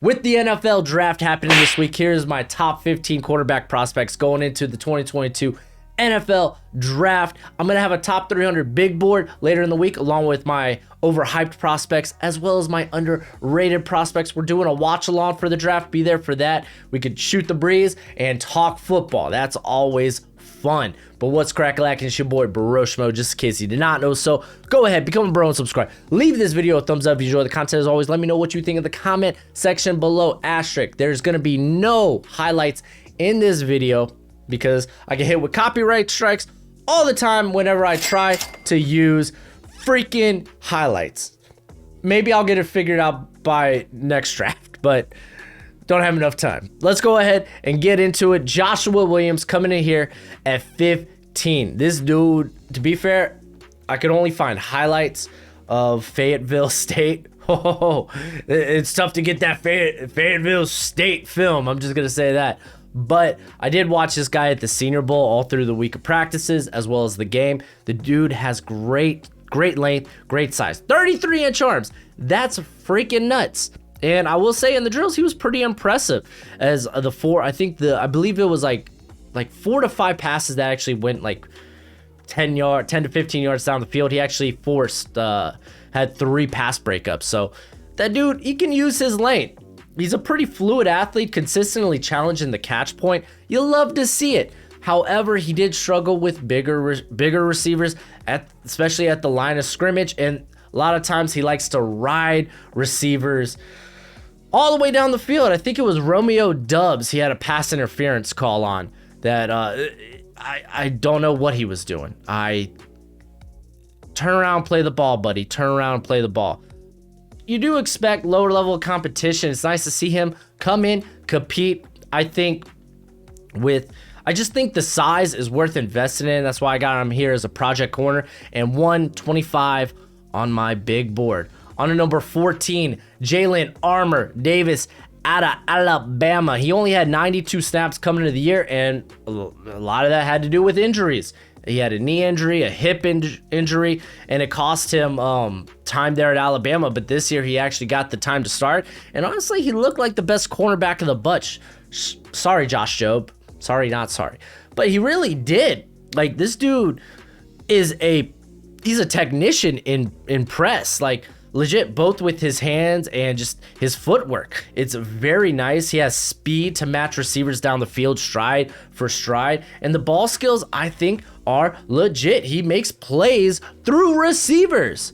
With the NFL draft happening this week, here's my top 15 quarterback prospects going into the 2022 NFL draft. I'm going to have a top 300 big board later in the week, along with my overhyped prospects, as well as my underrated prospects. We're doing a watch along for the draft. Be there for that. We could shoot the breeze and talk football. That's always fun. But what's crack-a-lackin'? It's your boy Baroshmo, just in case you did not know. So go ahead, become a bro and subscribe. Leave this video a thumbs up if you enjoy the content. As always, let me know what you think in the comment section below. Asterisk, there's going to be no highlights in this video because I get hit with copyright strikes all the time whenever I try to use freaking highlights. Maybe I'll get it figured out by next draft, but don't have enough time. Let's go ahead and get into it. Joshua Williams coming in here at 15. This dude, to be fair, I could only find highlights of Fayetteville State. Oh, it's tough to get that Fayetteville State film. I'm just going to say that. But I did watch this guy at the Senior Bowl all through the week of practices as well as the game. The dude has great length, great size. 33-inch arms. That's freaking nuts. And I will say in the drills, he was pretty impressive as I believe it was like 4 to 5 passes that actually went like 10 to 15 yards down the field. He actually had 3 pass breakups. So that dude, he can use his length. He's a pretty fluid athlete, consistently challenging the catch point. You'll love to see it. However, he did struggle with bigger receivers, especially at the line of scrimmage. And a lot of times he likes to ride receivers all the way down the field. I think it was Romeo Dubs. He had a pass interference call on that. I don't know what he was doing. Turn around, play the ball, buddy. Turn around and play the ball. You do expect lower level of competition. It's nice to see him come in, compete. I just think the size is worth investing in. That's why I got him here as a project corner and 125 on my big board. On to number 14, Jalen Davis out of Alabama. He only had 92 snaps coming into the year, and a lot of that had to do with injuries. He had a knee injury, a hip injury, and it cost him time there at Alabama. But this year, he actually got the time to start. And honestly, he looked like the best cornerback of the bunch. Sorry, Josh Jobe. Sorry, not sorry. But he really did. Like, this dude he's a technician in press. Like, legit, both with his hands and just his footwork. It's very nice. He has speed to match receivers down the field, stride for stride. And the ball skills, I think, are legit. He makes plays through receivers.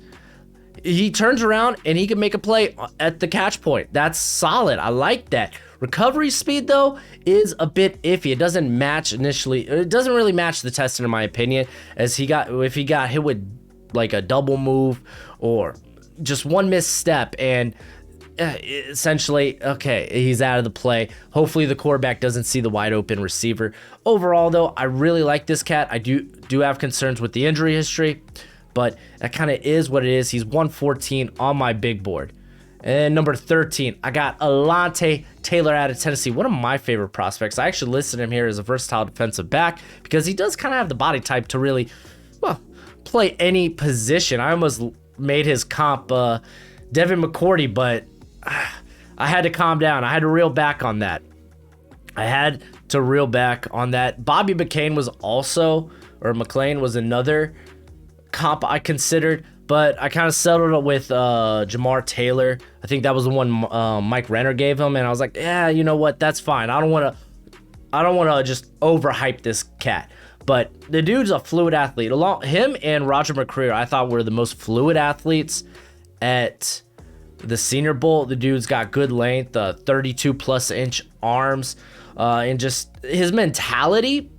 He turns around and he can make a play at the catch point. That's solid. I like that. Recovery speed, though, is a bit iffy. It doesn't match initially. It doesn't really match the test, in my opinion, as if he got hit with like a double move or just one misstep and essentially, okay, he's out of the play. Hopefully the quarterback doesn't see the wide open receiver. Overall, though, I really like this cat. I do have concerns with the injury history, but that kind of is what it is. He's 114 on my big board. And number 13, I got Alontae Taylor out of Tennessee, one of my favorite prospects. I actually listed him here as a versatile defensive back because he does kind of have the body type to really, play any position. I almost made his comp Devin McCourty, but I had to calm down. I had to reel back on that. Bobby McCain was another comp I considered, but I kind of settled with Jamar Taylor. I think that was the one Mike Renner gave him, and I was like, yeah, you know what? That's fine. I don't want to just overhype this cat. But the dude's a fluid athlete. Him and Roger McCreery, I thought, were the most fluid athletes at the Senior Bowl. The dude's got good length, 32-plus inch arms, and just his mentality.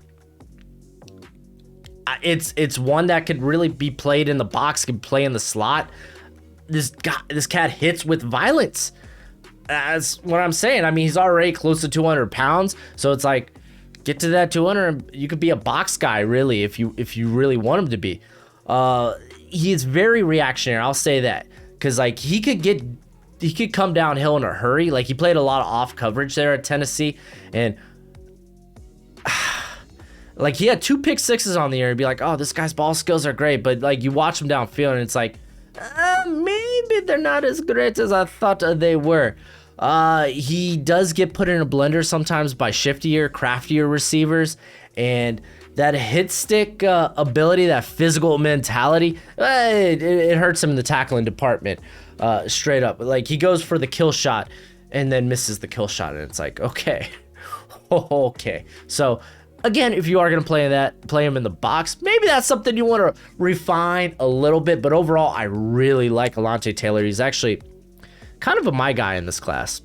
It's one that could really be played in the box, could play in the slot. This cat hits with violence. That's what I'm saying. I mean, he's already close to 200 pounds, so it's like, get to that 200, you could be a box guy, really, if you really want him to be. He's very reactionary, I'll say that, because like he could come downhill in a hurry. Like, he played a lot of off coverage there at Tennessee, and like he had 2 pick sixes on the year. You'd be like, oh, this guy's ball skills are great, but like you watch him downfield and it's like, maybe they're not as great as I thought they were. He does get put in a blender sometimes by shiftier, craftier receivers, and that hit stick ability, that physical mentality, it hurts him in the tackling department, straight up. Like, he goes for the kill shot and then misses the kill shot, and it's like, okay. Okay. So, again, if you are going to play him in the box, maybe that's something you want to refine a little bit, but overall, I really like Alontae Taylor. He's actually kind of my guy in this class.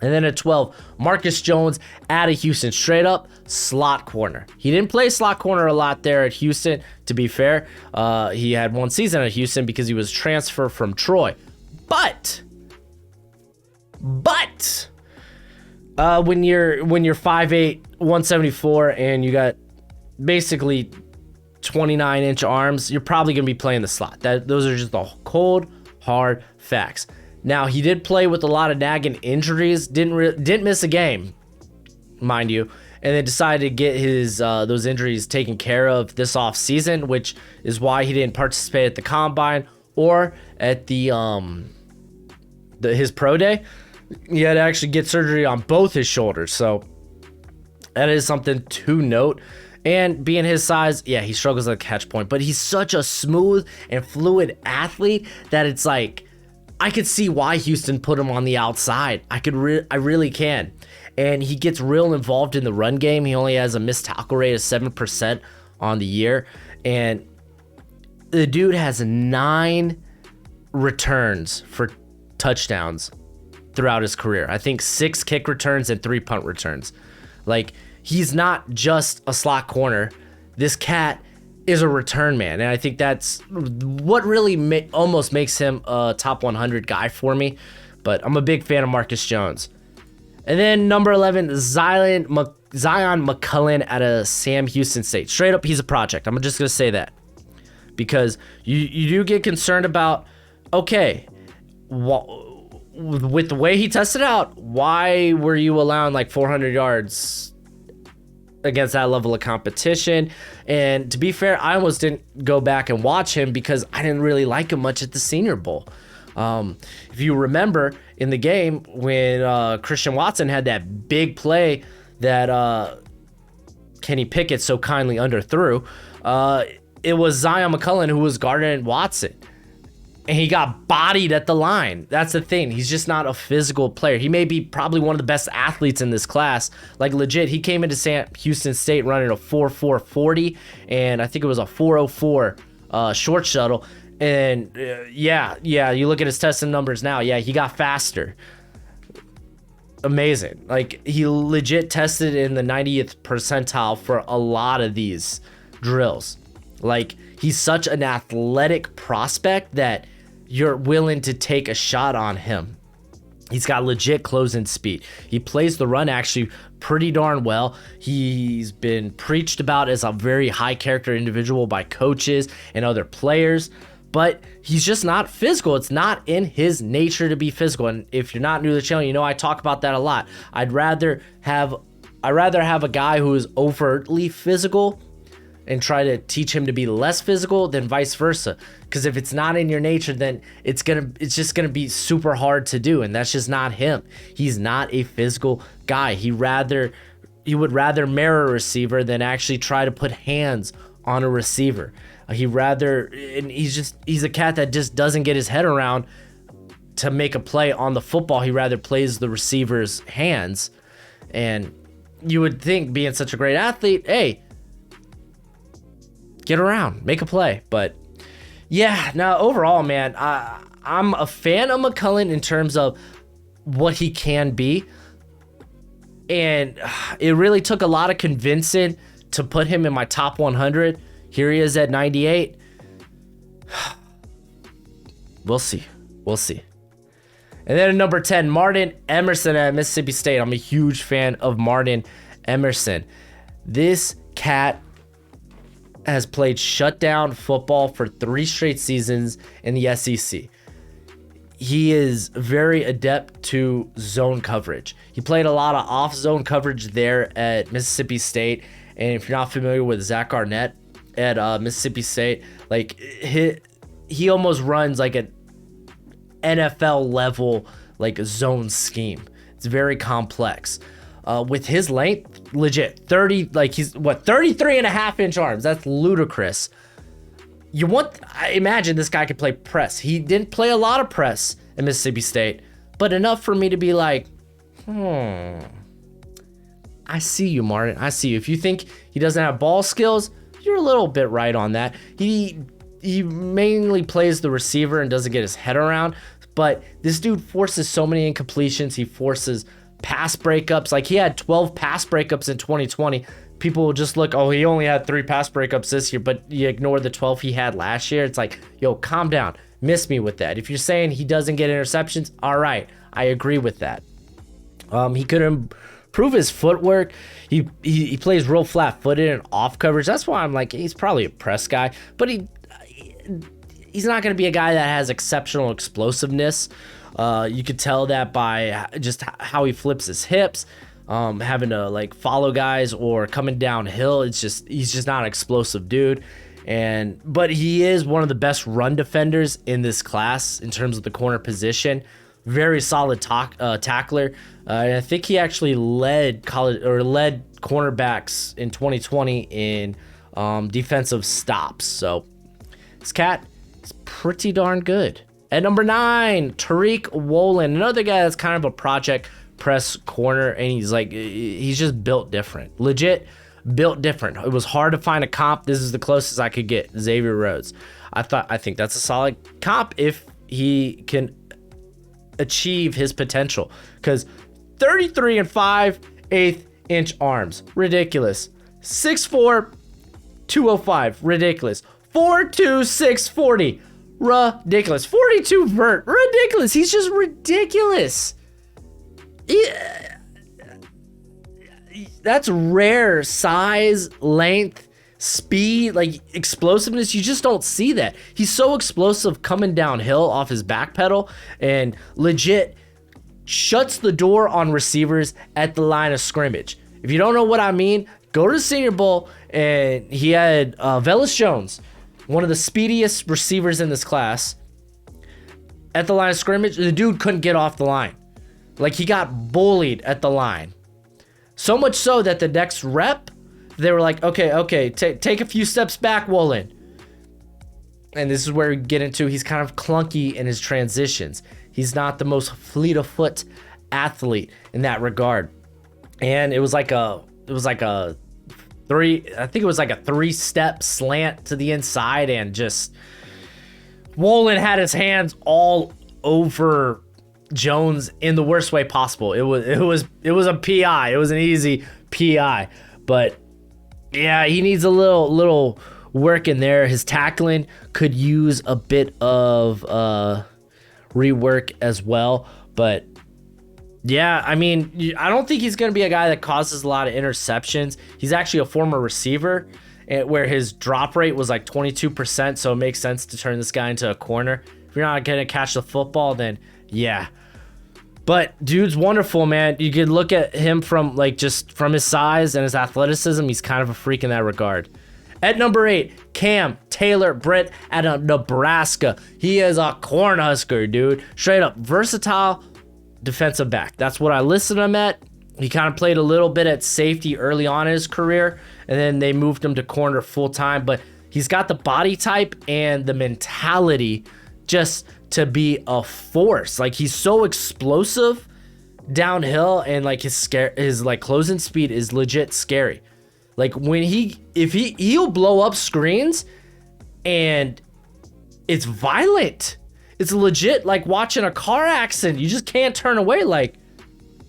And then at 12, Marcus Jones out of Houston, straight up slot corner. He didn't play slot corner a lot there at Houston, to be fair. He had one season at Houston because he was transferred from Troy. But when you're 5'8", 174, and you got basically 29-inch arms, you're probably going to be playing the slot. Those are just the cold, hard facts. Now, he did play with a lot of nagging injuries, didn't miss a game, mind you, and then decided to get his those injuries taken care of this offseason, which is why he didn't participate at the combine or at his pro day. He had to actually get surgery on both his shoulders, so that is something to note. And being his size, yeah, he struggles at the catch point, but he's such a smooth and fluid athlete that it's like, I could see why Houston put him on the outside. I really can. And he gets real involved in the run game. He only has a missed tackle rate of 7% on the year. And the dude has 9 returns for touchdowns throughout his career. I think 6 kick returns and 3 punt returns. Like, he's not just a slot corner. This cat is a return man, and I think that's what really almost makes him a top 100 guy for me. But I'm a big fan of Marcus Jones. And then number 11, Zion Mccullen out of Sam Houston State. Straight up, he's a project. I'm just gonna say that because you do get concerned about, okay, with the way he tested out, why were you allowing like 400 yards against that level of competition? And to be fair, I almost didn't go back and watch him because I didn't really like him much at the Senior Bowl. If you remember in the game when Christian Watson had that big play that Kenny Pickett so kindly underthrew, it was Zion Mccullen who was guarding Watson. And he got bodied at the line. That's the thing. He's just not a physical player. He may be probably one of the best athletes in this class. Like, legit, he came into Sam Houston State running a 4.4 40, and I think it was a 4.04 short shuttle. And yeah, you look at his testing numbers now. Yeah, he got faster. Amazing. Like, he legit tested in the 90th percentile for a lot of these drills. Like, he's such an athletic prospect that you're willing to take a shot on him. He's got legit closing speed. He plays the run actually pretty darn well. He's been preached about as a very high character individual by coaches and other players, but he's just not physical. It's not in his nature to be physical. And if you're not new to the channel, you know I talk about that a lot. I'd rather have a guy who is overtly physical and try to teach him to be less physical than vice versa. Because if it's not in your nature, then it's just gonna be super hard to do, and that's just not him. He's not a physical guy. He would rather mirror a receiver than actually try to put hands on a receiver. He's a cat that just doesn't get his head around to make a play on the football. He rather plays the receiver's hands. And you would think, being such a great athlete, hey, get around, make a play. But yeah, now overall, man, I'm a fan of Mccullen in terms of what he can be. And it really took a lot of convincing to put him in my top 100. Here he is at 98. We'll see. And then at number 10, Martin Emerson at Mississippi State. I'm a huge fan of Martin Emerson. This cat has played shutdown football for 3 straight seasons in the SEC. He is very adept to zone coverage. He played a lot of off-zone coverage there at Mississippi State. And if you're not familiar with Zach Arnett at Mississippi State, like he almost runs like an NFL level like zone scheme. It's very complex. With his length, legit 30, like he's what, 33.5-inch arms. That's ludicrous. I imagine this guy could play press. He didn't play a lot of press at Mississippi State, but enough for me to be like, I see you, Martin. I see you. If you think he doesn't have ball skills, you're a little bit right on that. He mainly plays the receiver and doesn't get his head around, but this dude forces so many incompletions. He forces pass breakups. Like, he had 12 pass breakups in 2020. People will just look, oh, he only had 3 pass breakups this year, but you ignore the 12 he had last year. It's like, yo, calm down. Miss me with that. If you're saying he doesn't get interceptions, all right, I agree with that. He could improve his footwork. He plays real flat-footed and off coverage. That's why I'm like, he's probably a press guy, but he's not going to be a guy that has exceptional explosiveness. You could tell that by just how he flips his hips. Having to like follow guys or coming downhill. He's just not an explosive dude. But he is one of the best run defenders in this class in terms of the corner position. Very solid tackler. And I think he actually led cornerbacks in 2020 in defensive stops. So this cat is pretty darn good. At number 9, Tariq Wynon, another guy that's kind of a project press corner, and he's just built different. Legit built different. It was hard to find a comp. This is the closest I could get. Xavier Rhodes. I think that's a solid comp if he can achieve his potential, because 33 and 5/8-inch arms, ridiculous. 6'4", 205, ridiculous. 4'2", 640, ridiculous. 42 vert, ridiculous. He's just ridiculous. Yeah. That's rare size, length, speed, like explosiveness. You just don't see that. He's so explosive coming downhill off his back pedal, and legit shuts the door on receivers at the line of scrimmage. If you don't know what I mean, go to the Senior Bowl, and he had Velus Jones, one of the speediest receivers in this class, at the line of scrimmage. The dude couldn't get off the line. Like, he got bullied at the line. So much so that the next rep, they were like, okay, take a few steps back, Wynon. And this is where we get into, he's kind of clunky in his transitions. He's not the most fleet of foot athlete in that regard. And it was like a 3-step slant to the inside, and just Wynon had his hands all over Jones in the worst way possible. It was a PI. It was an easy PI. But yeah, he needs a little work in there. His tackling could use a bit of rework as well. But yeah, I mean, I don't think he's going to be a guy that causes a lot of interceptions. He's actually a former receiver, where his drop rate was like 22%, so it makes sense to turn this guy into a corner. If you're not going to catch the football, then yeah. But dude's wonderful, man. You could look at him from his size and his athleticism. He's kind of a freak in that regard. At number 8, Cam Taylor Britt out of Nebraska. He is a Cornhusker, dude. Straight up versatile defensive back. That's what I listed him at. He kind of played a little bit at safety early on in his career, and then they moved him to corner full time. But he's got the body type and the mentality just to be a force. Like, he's so explosive downhill, and like his like closing speed is legit scary. Like, when he'll blow up screens, and it's violent. It's legit like watching a car accident. You just can't turn away. Like,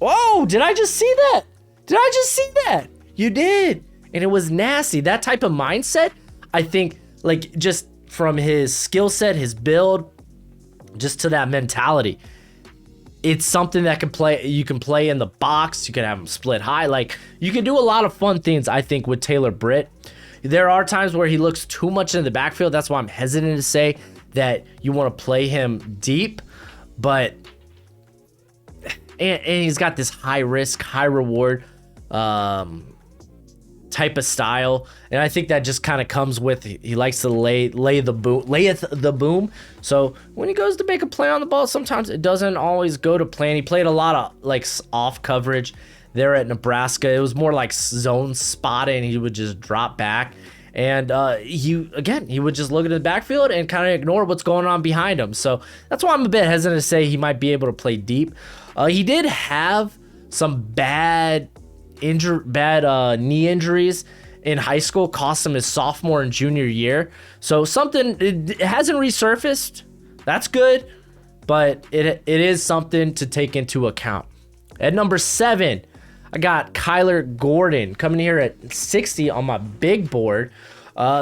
whoa, did I just see that? Did I just see that? You did. And it was nasty. That type of mindset, I think, like, just from his skill set, his build, just to that mentality, it's something that you can play in the box. You can have him split high. Like, you can do a lot of fun things, I think, with Taylor Britt. There are times where he looks too much in the backfield. That's why I'm hesitant to say that you want to play him deep. But and he's got this high risk, high reward type type of style, and I think that just kind of comes with he likes to layeth the boom. So when he goes to make a play on the ball, sometimes it doesn't always go to plan. He played a lot of like off coverage there at Nebraska. It was more like zone spotting. He would just drop back, and he would just look at the backfield and kind of ignore what's going on behind him. So that's why I'm a bit hesitant to say he might be able to play deep. He did have some bad knee injuries in high school, cost him his sophomore and junior year. So it hasn't resurfaced. That's good, but it is something to take into account. At number 7, I got Kyler Gordon coming here at 60 on my big board.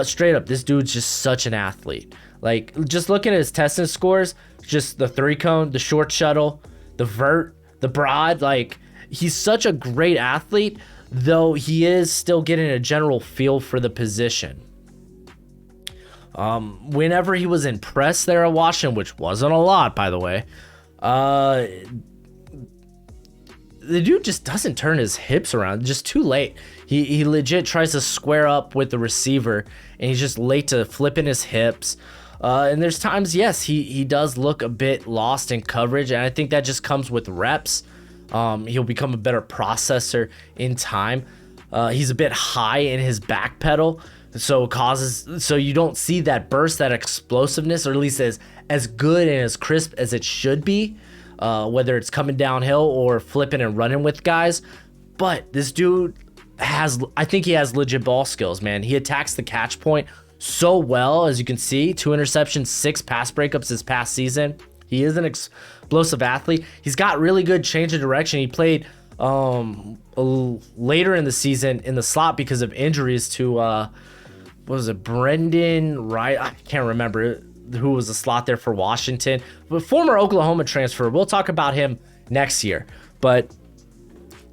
Straight up, this dude's just such an athlete. Like, just looking at his testing scores, just the 3-cone, the short shuttle, the vert, the broad, like, he's such a great athlete, though he is still getting a general feel for the position. Whenever he was in press there at Washington, which wasn't a lot, by the way, the dude just doesn't turn his hips around, just too late. He legit tries to square up with the receiver, and he's just late to flipping his hips. And there's times, yes, he does look a bit lost in coverage, and I think that just comes with reps. He'll become a better processor in time. He's a bit high in his back pedal, so you don't see that burst, that explosiveness, or at least as good and as crisp as it should be, whether it's coming downhill or flipping and running with guys. But this dude I think he has legit ball skills, man. He attacks the catch point so well, as you can see. 2 interceptions, 6 pass breakups this past season. He is an explosive athlete. He's got really good change of direction. He played later in the season in the slot because of injuries to what was it, Brendan Wright? I can't remember who was the slot there for Washington, but former Oklahoma transfer. We'll talk about him next year, but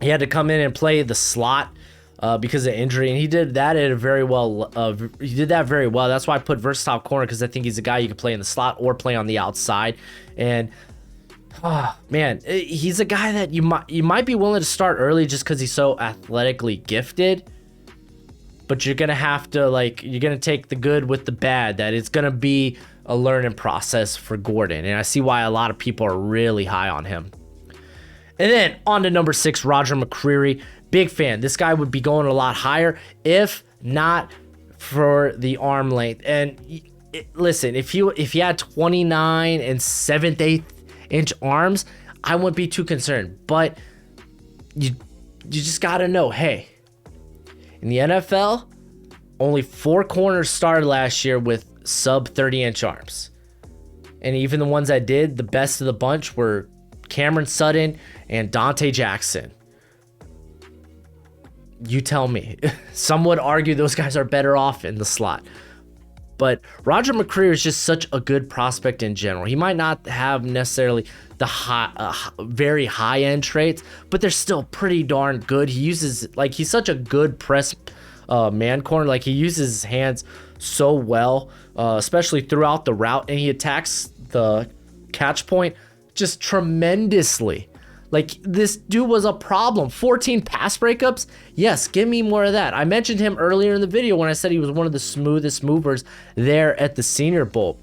he had to come in and play the slot because of injury, and he did that very well. That's why I put versatile corner, because I think he's a guy you can play in the slot or play on the outside. And man, he's a guy that you might be willing to start early just because he's so athletically gifted. But you're gonna have to you're gonna take the good with the bad. That it's gonna be a learning process for Gordon, and I see why a lot of people are really high on him. And then on to number 6, Roger McCreery. Big fan. This guy would be going a lot higher if not for the arm length. And listen, if he had 29 and 7/8 inch arms, I wouldn't be too concerned. But you just gotta know, hey, in the NFL, only 4 corners started last year with sub 30-inch arms. And even the ones that did, the best of the bunch were Cameron Sutton and Dante Jackson. You tell me. Some would argue those guys are better off in the slot. But Roger McCreery is just such a good prospect in general. He might not have necessarily the very high-end traits, but they're still pretty darn good. He's such a good press man corner. He uses his hands so well, especially throughout the route, and he attacks the catch point just tremendously. This dude was a problem. 14 pass breakups. Yes, give me more of that. I mentioned him earlier in the video when I said he was one of the smoothest movers there at the Senior Bowl.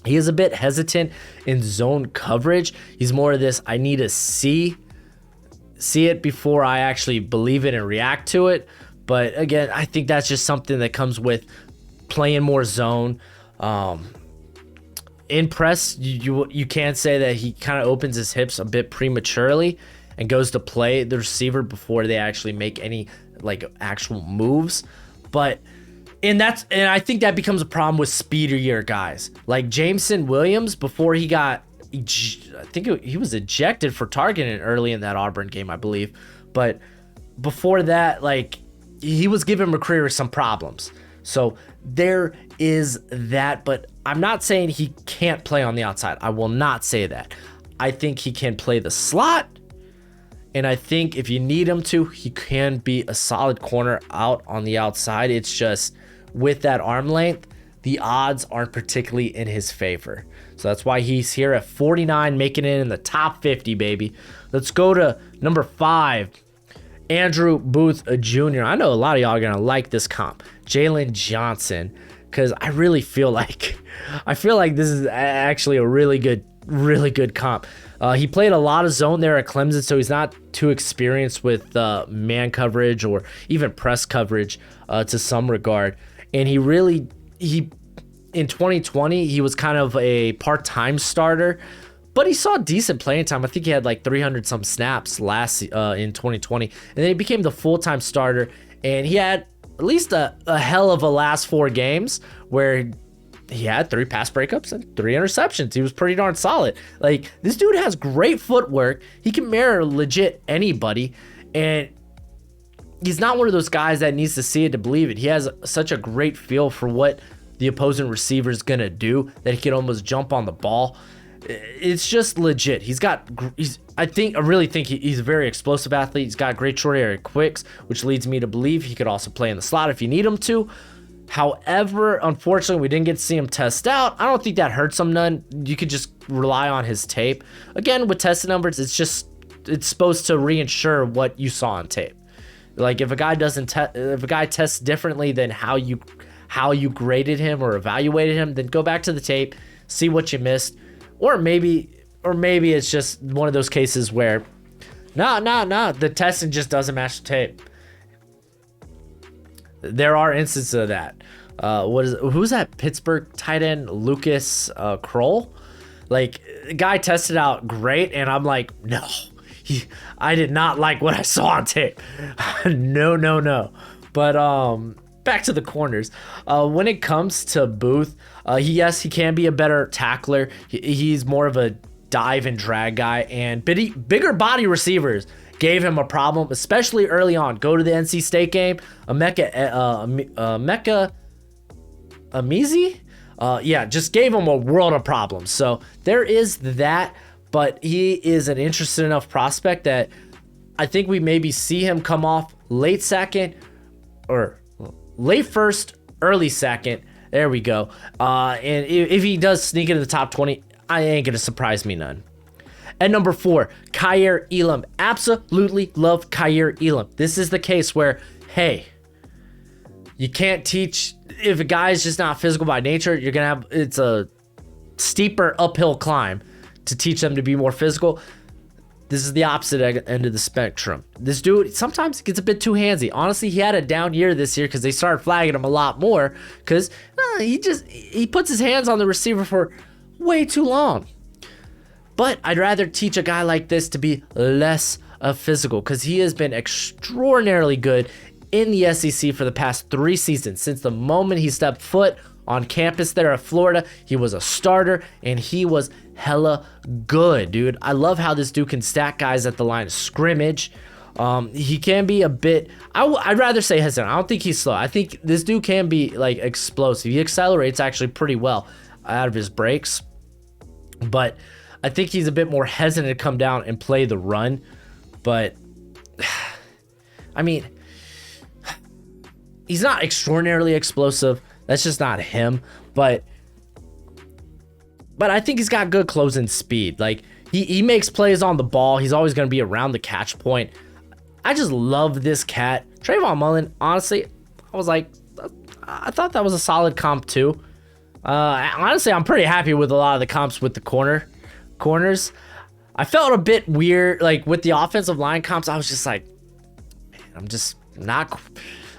He is a bit hesitant in zone coverage. He's more of this, I need to see it before I actually believe it and react to it. But again, I think that's just something that comes with playing more zone. In press, you can say that he kind of opens his hips a bit prematurely and goes to play the receiver before they actually make any actual moves. But and I think that becomes a problem with speedier guys like Jameson Williams. Before he got, I think he was ejected for targeting early in that Auburn game, I believe. But before that, he was giving McCreery some problems. So there is that, but I'm not saying he can't play on the outside. I will not say that. I think he can play the slot, and I think if you need him to, he can be a solid corner out on the outside. It's just with that arm length, the odds aren't particularly in his favor. So that's why he's here at 49, making it in the top 50, baby. Let's go to number 5. Andrew Booth Jr. I know a lot of y'all are going to like this comp. Jalen Johnson, because I really feel like this is actually a really good comp. He played a lot of zone there at Clemson, so he's not too experienced with man coverage or even press coverage to some regard. And he in 2020, he was kind of a part-time starter, but he saw decent playing time. I think he had like 300 some snaps in 2020, and then he became the full-time starter, and he had at least a hell of a last 4 games where he had 3 pass breakups and 3 interceptions. He was pretty darn solid. Like, this dude has great footwork. He can mirror legit anybody, and he's not one of those guys that needs to see it to believe it. He has such a great feel for what the opposing receiver is gonna do that he can almost jump on the ball. It's just legit. I really think he's a very explosive athlete. He's got great short area quicks, which leads me to believe he could also play in the slot if you need him to. However, unfortunately, we didn't get to see him test out. I don't think that hurts him none. You could just rely on his tape. Again, with tested numbers, it's supposed to reinsure what you saw on tape. Like, if a guy tests differently than how you graded him or evaluated him, then go back to the tape, see what you missed. Or maybe it's just one of those cases where the testing just doesn't match the tape. There are instances of that. Who's that Pittsburgh tight end? Lucas Kroll? Like, the guy tested out great, and I'm like, no. I did not like what I saw on tape. No. But back to the corners. When it comes to Booth, he can be a better tackler. He's more of a dive and drag guy, and bigger body receivers gave him a problem, especially early on. Go to the NC State game. Mecca Amizi? Just gave him a world of problems. So there is that, but he is an interesting enough prospect that I think we maybe see him come off late second or late first, early second. There we go. And if he does sneak into the top 20, I ain't gonna surprise me none. At number 4, Kaiir Elam. Absolutely love Kaiir Elam. This is the case where, hey, you can't teach, if a guy's just not physical by nature, it's a steeper uphill climb to teach them to be more physical. This is the opposite end of the spectrum. This dude sometimes gets a bit too handsy. Honestly, he had a down year this year because they started flagging him a lot more because he puts his hands on the receiver for way too long. But I'd rather teach a guy like this to be less physical because he has been extraordinarily good in the SEC for the past 3 seasons. Since the moment he stepped foot on campus there at Florida, he was a starter and he was hella good, dude. I love how this dude can stack guys at the line of scrimmage. He can be a bit, I'd rather say hesitant. I don't think he's slow. I think this dude can be like explosive. He accelerates actually pretty well out of his breaks, but I think he's a bit more hesitant to come down and play the run. But I mean, he's not extraordinarily explosive. That's just not him. But I think he's got good closing speed. Like, he makes plays on the ball. He's always going to be around the catch point. I just love this cat. Trayvon Mullen, honestly, I thought that was a solid comp too. Honestly, I'm pretty happy with a lot of the comps with the corners. I felt a bit weird, like with the offensive line comps. I was just like, man,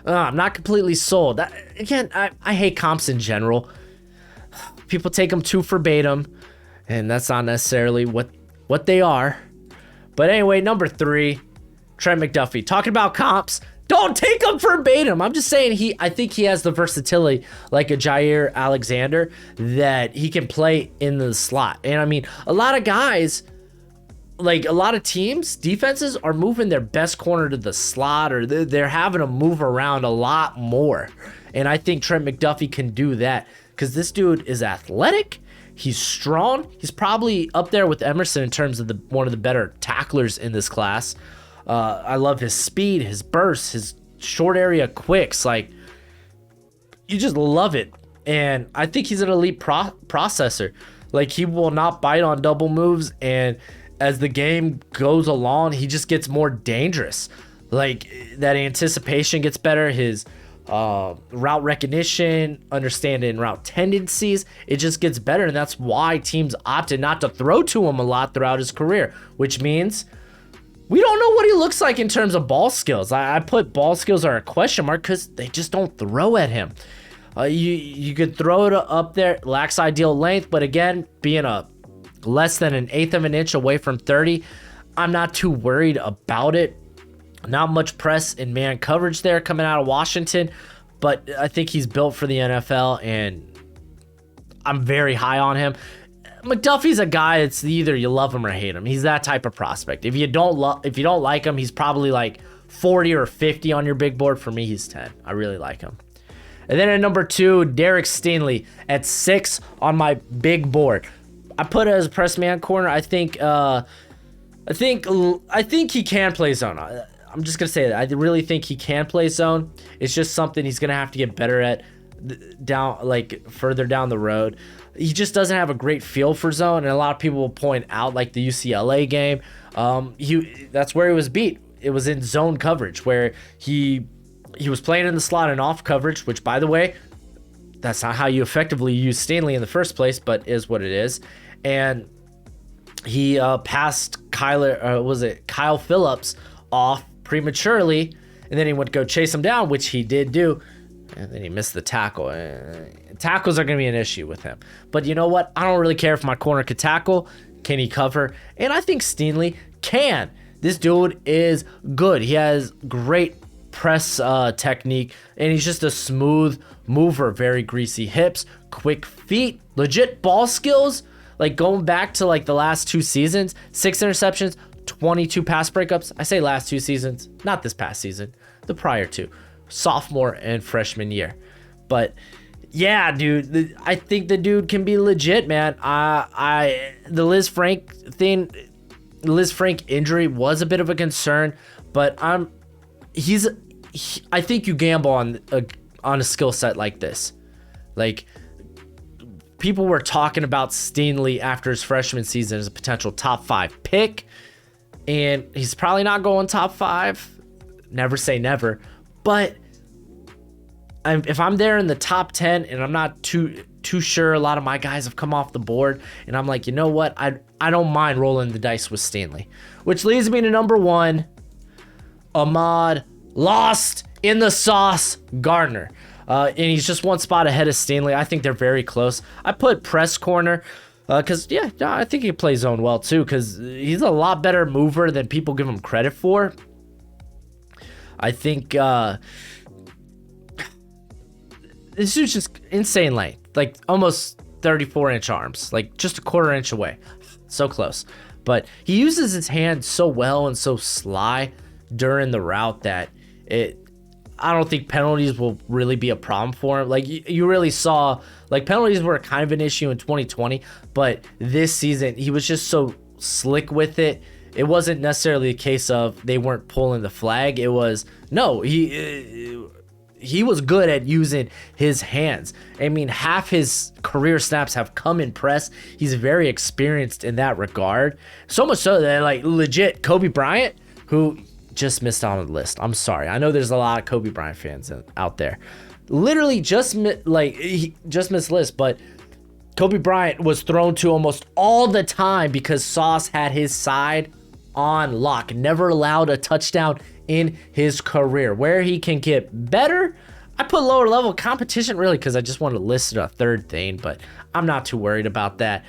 I'm not completely sold. Again, I hate comps in general. People take them too verbatim, and that's not necessarily what they are. But anyway, number 3, Trent McDuffie. Talking about comps, don't take them verbatim. I'm just saying I think he has the versatility like a Jair Alexander that he can play in the slot. And I mean, a lot of guys, like a lot of teams, defenses are moving their best corner to the slot, or they're having to move around a lot more. And I think Trent McDuffie can do that because this dude is athletic. He's strong. He's probably up there with Emerson in terms of one of the better tacklers in this class. I love his speed, his burst, his short area quicks. Like, you just love it. And I think he's an elite processor. Like, he will not bite on double moves, and as the game goes along, he just gets more dangerous. like that anticipation gets better. His route recognition, understanding route tendencies, it just gets better. And that's why teams opted not to throw to him a lot throughout his career, which means we don't know what he looks like in terms of ball skills. I put ball skills are a question mark because they just don't throw at him. You could throw it up there, lacks ideal length, but again, being a less than an eighth of an inch away from 30, I'm not too worried about it. Not much press and man coverage there coming out of Washington, but I think he's built for the NFL, and I'm very high on him. McDuffie's a guy that's either you love him or hate him. He's that type of prospect. If you don't like him, he's probably like 40 or 50 on your big board. For me, he's 10. I really like him. And then at number 2, Derek Stingley at 6 on my big board. I put it as a press man corner. I think he can play zone. I'm just gonna say that I really think he can play zone. It's just something he's gonna have to get better at further down the road. He just doesn't have a great feel for zone, and a lot of people will point out like the UCLA game. That's where he was beat. It was in zone coverage where he was playing in the slot and off coverage, which, by the way, that's not how you effectively use Stingley in the first place, but is what it is. And he passed Kyle Phillips off prematurely, and then he went to go chase him down, which he did do, and then he missed the tackle. Tackles are going to be an issue with him. But you know what? I don't really care if my corner could tackle. Can he cover? And I think Stingley can. This dude is good. He has great press technique, and he's just a smooth mover, very greasy hips, quick feet, legit ball skills. Like going back to like the last 2 seasons, 6 interceptions, 22 pass breakups. I say last 2 seasons, not this past season, the prior 2, sophomore and freshman year. But yeah, dude, I think the dude can be legit, man. The Liz Frank injury was a bit of a concern, but I think you gamble on a skill set like this. Like, people were talking about Stingley after his freshman season as a potential top 5 pick, and he's probably not going top 5. Never say never, but if I'm there in the top 10 and I'm not too sure, a lot of my guys have come off the board, and I'm like, you know what, I don't mind rolling the dice with Stingley, which leads me to number 1, Ahmad Lost in the Sauce Gardner. And he's just one spot ahead of Stingley. I think they're very close. I put press corner because, I think he plays zone well too, because he's a lot better mover than people give him credit for. I think this dude's just insane length, like almost 34-inch arms, like just a quarter inch away. So close. But he uses his hand so well and so sly during the route that I don't think penalties will really be a problem for him. Like you really saw, like penalties were kind of an issue in 2020, but this season he was just so slick with it. It wasn't necessarily a case of they weren't pulling the flag. It was, no, he was good at using his hands. I mean, half his career snaps have come in press. He's very experienced in that regard. So much so that, like, legit, Kobe Bryant, who just missed out on the list. I'm sorry. I know there's a lot of Kobe Bryant fans out there. Literally he just missed the list, but Kobe Bryant was thrown to almost all the time because Sauce had his side on lock. Never allowed a touchdown in his career. Where he can get better, I put lower level competition really because I just wanted to list a third thing, but I'm not too worried about that.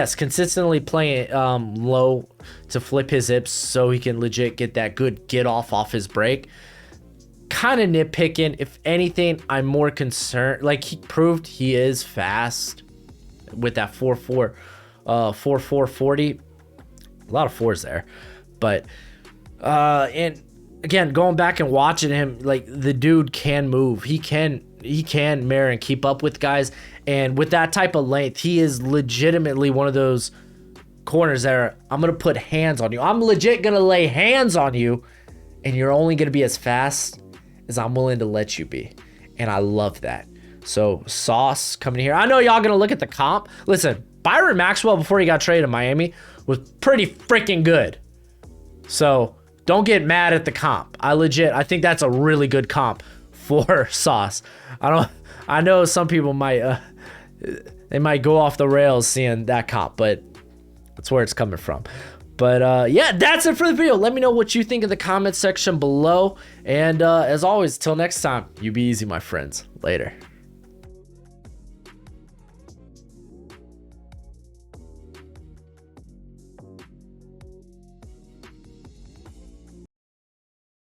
Consistently playing low to flip his hips so he can legit get that good get off his break. Kind of nitpicking. If anything, I'm more concerned. Like, he proved he is fast with that 4.4 40. A lot of 4s there, but and again, going back and watching him, like, the dude can move. He can mirror and keep up with guys, and with that type of length, he is legitimately one of those corners that are, I'm gonna put hands on you. I'm legit gonna lay hands on you, and you're only gonna be as fast as I'm willing to let you be, and I love that. So Sauce coming here. I know y'all gonna look at the comp. Listen, Byron Maxwell before he got traded to Miami was pretty freaking good. So don't get mad at the comp. I think that's a really good comp for Sauce. I know some people might they might go off the rails seeing that comp, but that's where it's coming from. But yeah, that's it for the video. Let me know what you think in the comment section below. And as always, till next time, you be easy, my friends. Later.